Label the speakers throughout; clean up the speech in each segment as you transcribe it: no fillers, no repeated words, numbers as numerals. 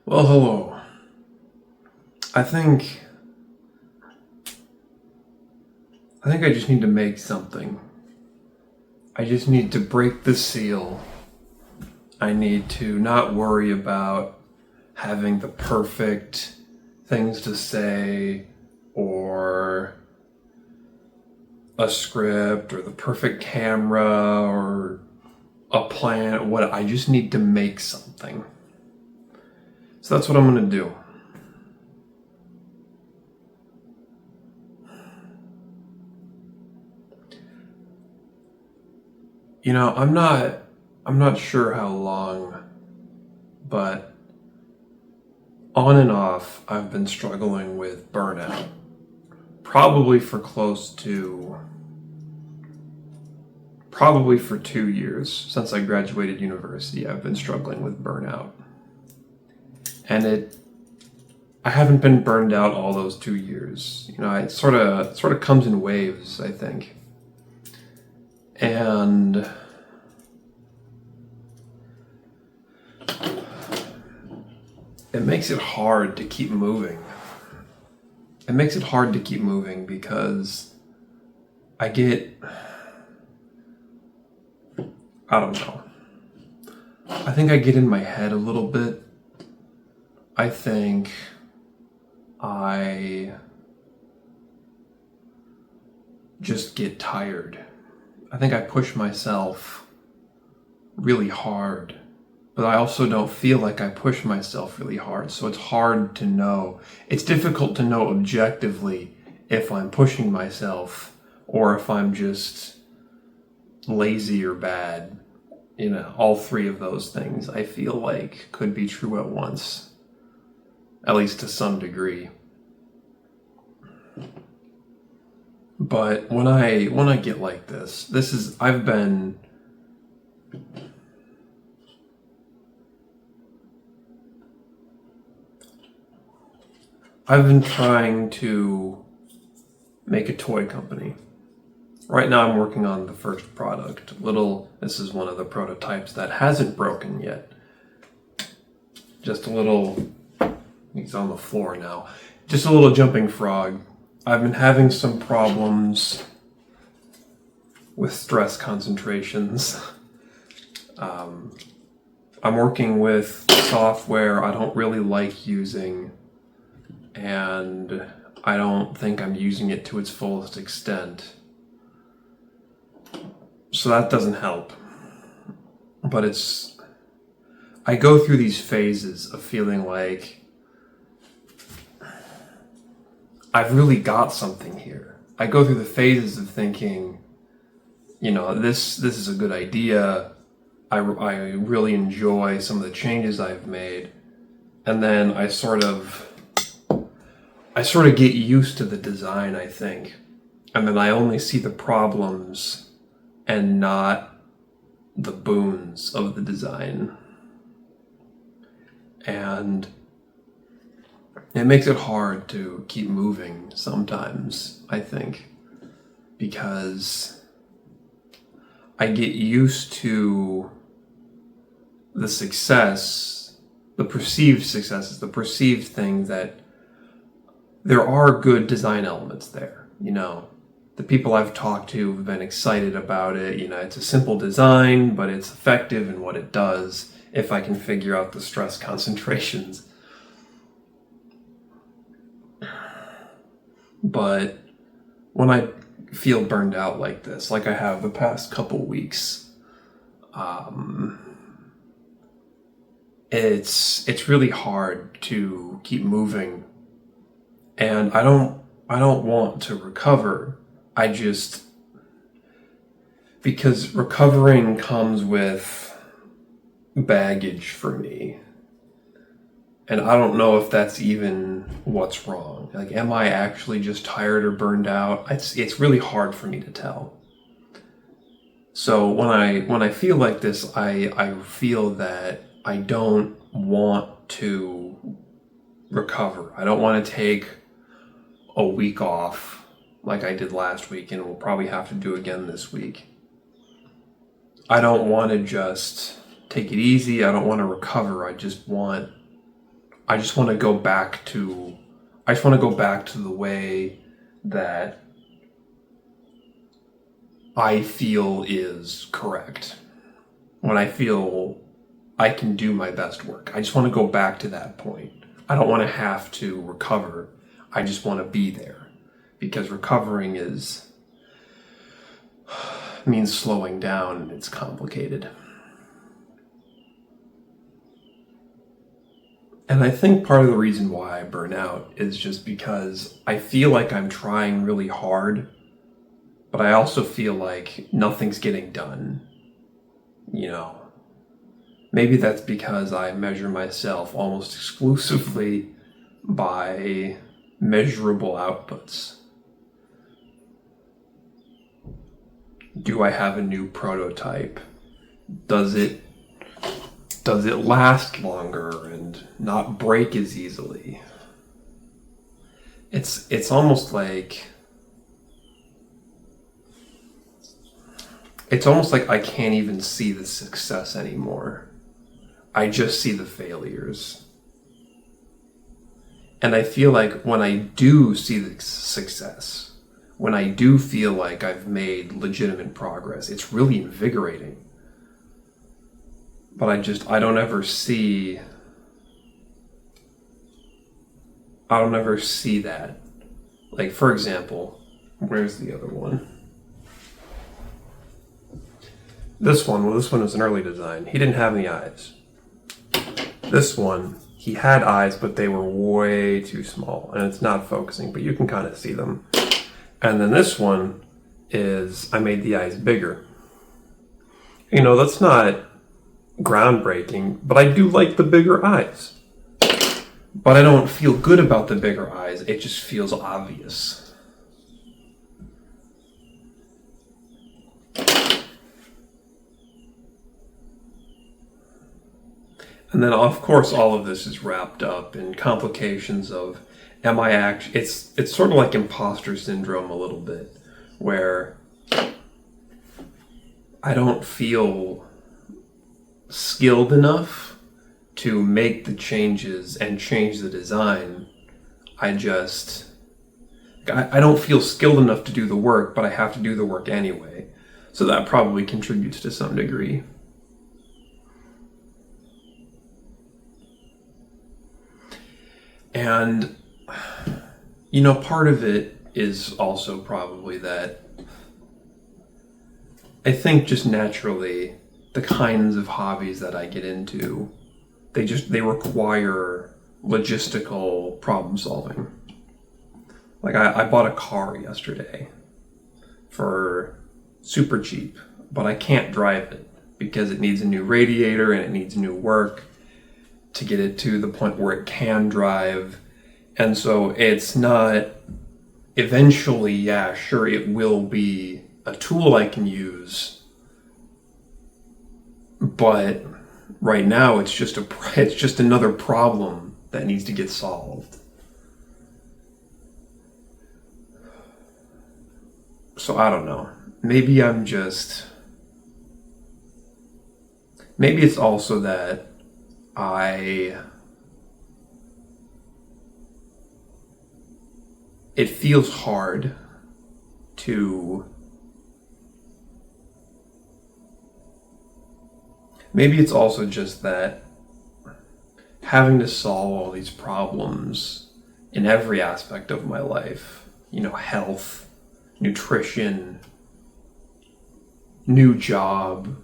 Speaker 1: Well, hello. I think I just need to make something. I just need to break the seal. I need to not worry about having the perfect things to say or a script or the perfect camera or a plan. What I just need to make something. So that's what I'm going to do. I'm not sure how long, but on and off I've been struggling with burnout. Probably for close to probably for 2 years since I graduated university. I've been struggling with burnout. And I haven't been burned out all those 2 years. It sort of comes in waves, I think. And it makes it hard to keep moving. It makes it hard to keep moving because I get, I don't know. I think I get in my head a little bit. I think I just get tired. I think I push myself really hard, but I also don't feel like I push myself really hard. So it's hard to know. It's difficult to know objectively if I'm pushing myself or if I'm just lazy or bad. All three of those things I feel like could be true at once, at least to some degree. But when I get like this is I've been trying to make a toy company. Right now I'm working on the first product. This is one of the prototypes that hasn't broken yet. Just a little, he's on the floor now. Just a little jumping frog. I've been having some problems with stress concentrations. I'm working with software I don't really like using, and I don't think I'm using it to its fullest extent. So that doesn't help. But I go through these phases of feeling like I've really got something here. I go through the phases of thinking, this is a good idea. I really enjoy some of the changes I've made. And then I sort of get used to the design, I think. And then I only see the problems and not the boons of the design. And it makes it hard to keep moving sometimes, I think, because I get used to the success, the perceived successes, the perceived thing that there are good design elements there. The people I've talked to have been excited about it. It's a simple design, but it's effective in what it does if I can figure out the stress concentrations. But when I feel burned out like this, like I have the past couple weeks, it's really hard to keep moving, and I don't want to recover. Because recovering comes with baggage for me. And I don't know if that's even what's wrong. Like, am I actually just tired or burned out? It's really hard for me to tell. So when I feel like this, I feel that I don't want to recover. I don't want to take a week off like I did last week, and we'll probably have to do again this week. I don't want to just take it easy. I don't want to recover. I I just want to go back to the way that I feel is correct. When I feel I can do my best work. I just want to go back to that point. I don't want to have to recover. I just want to be there. Because recovering means slowing down, and it's complicated. And I think part of the reason why I burn out is just because I feel like I'm trying really hard, but I also feel like nothing's getting done. Maybe that's because I measure myself almost exclusively by measurable outputs. Do I have a new prototype? Does it last longer and not break as easily? It's almost like I can't even see the success anymore. I just see the failures. And I feel like when I do see the success, when I do feel like I've made legitimate progress, it's really invigorating. But I don't ever see that. Like, for example, where's the other one? This one was an early design. He didn't have any eyes. This one, he had eyes, but they were way too small, and it's not focusing, but you can kind of see them. And then this one I made the eyes bigger. That's not groundbreaking, but I do like the bigger eyes. But I don't feel good about the bigger eyes. It just feels obvious. And then, of course, all of this is wrapped up in complications of, it's sort of like imposter syndrome a little bit, where I don't feel skilled enough to make the changes and change the design. I don't feel skilled enough to do the work, but I have to do the work anyway. So that probably contributes to some degree. And, part of it is also probably that I think just naturally the kinds of hobbies that I get into, they require logistical problem solving. Like I bought a car yesterday for super cheap, but I can't drive it because it needs a new radiator and it needs new work to get it to the point where it can drive. And so it's not, eventually, yeah, sure, it will be a tool I can use, but right now it's just another problem that needs to get solved. So I don't know. Maybe it's also that it feels hard to, maybe it's also just that having to solve all these problems in every aspect of my life, health, nutrition, new job,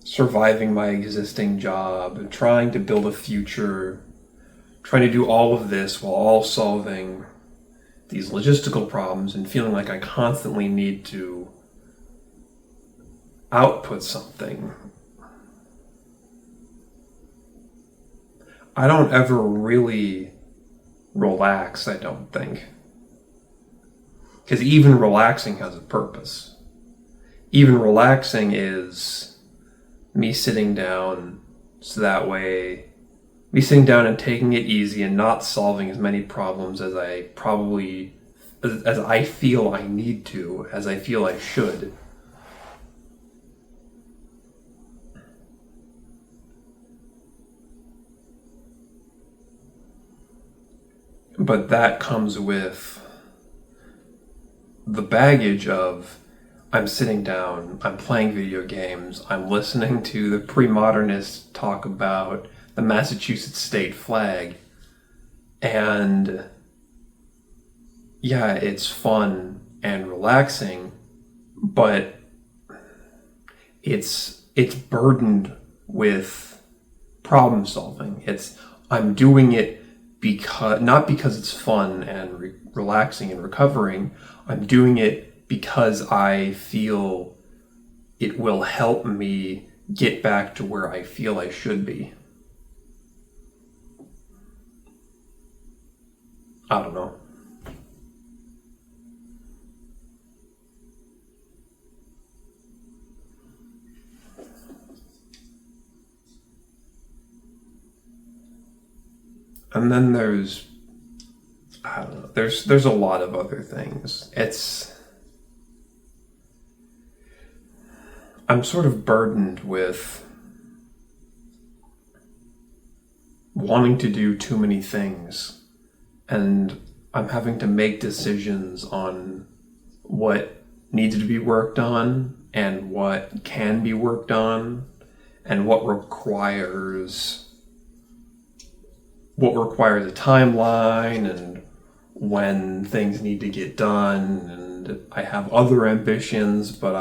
Speaker 1: surviving my existing job, trying to build a future, trying to do all of this while all solving these logistical problems and feeling like I constantly need to output something. I don't ever really relax, I don't think. Because even relaxing has a purpose. Even relaxing is me sitting down so that way, me sitting down and taking it easy and not solving as many problems as I feel I need to, as I feel I should. But that comes with the baggage of I'm sitting down, I'm playing video games, I'm listening to the pre-modernists talk about the Massachusetts state flag, and yeah, it's fun and relaxing, but it's burdened with problem solving. I'm doing it because not because it's fun and relaxing and recovering. I'm doing it because I feel it will help me get back to where I feel I should be. I don't know. And then I don't know. There's a lot of other things. I'm sort of burdened with wanting to do too many things, and I'm having to make decisions on what needs to be worked on and what can be worked on and what requires a timeline and when things need to get done. And I have other ambitions, but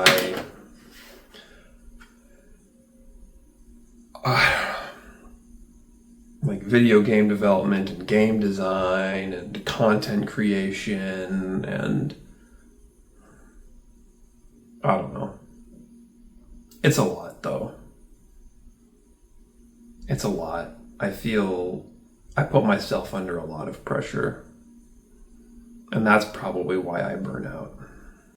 Speaker 1: like video game development and game design and content creation, and I don't know. It's a lot, though. It's a lot. I feel I put myself under a lot of pressure, and that's probably why I burn out.